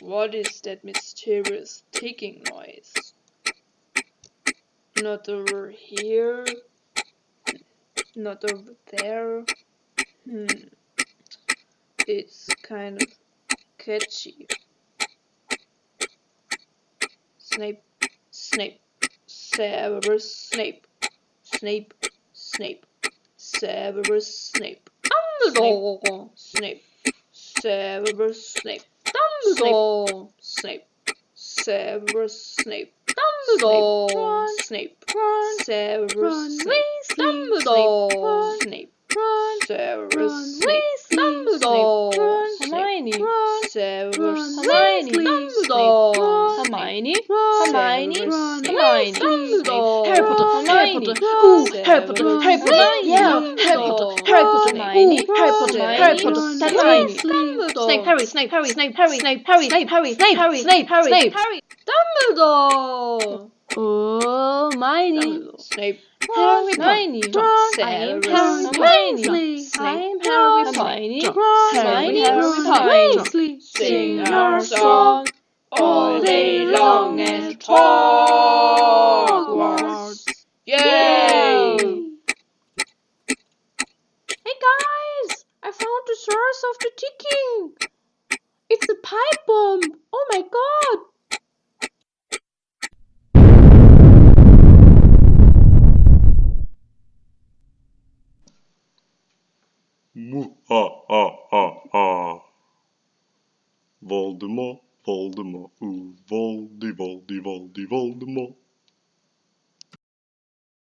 What is that mysterious ticking noise? Not over here. Not over there. It's kind of catchy. Snape, Snape, Severus Snape, Snape, Snape, Severus Snape, Dumbledore, Snape, Severus Snape, Dumbledore, Snape, Severus Snape, Dumbledore, Snape, Severus Snape, Dumbledore, Snape, Severus Snape, Dumbledore, Hermione, Severus Snape, Dumbledore, Hermione, Hermione, Dumbledore, Harry Potter, Harry Potter, Harry Potter, yeah, Harry Potter, Hermione, Harry Potter, that's Hermione, Snape, Harry, Snape, Harry, Snape, Harry, Snape, Harry, Snape, Harry, Snape, Harry, Snape, Harry, Harry, Dumbledore, Hermione, Snape, Hermione, Hermione, Snape, Hermione, Hermione, sing our song all day long at Hogwarts. Yeah.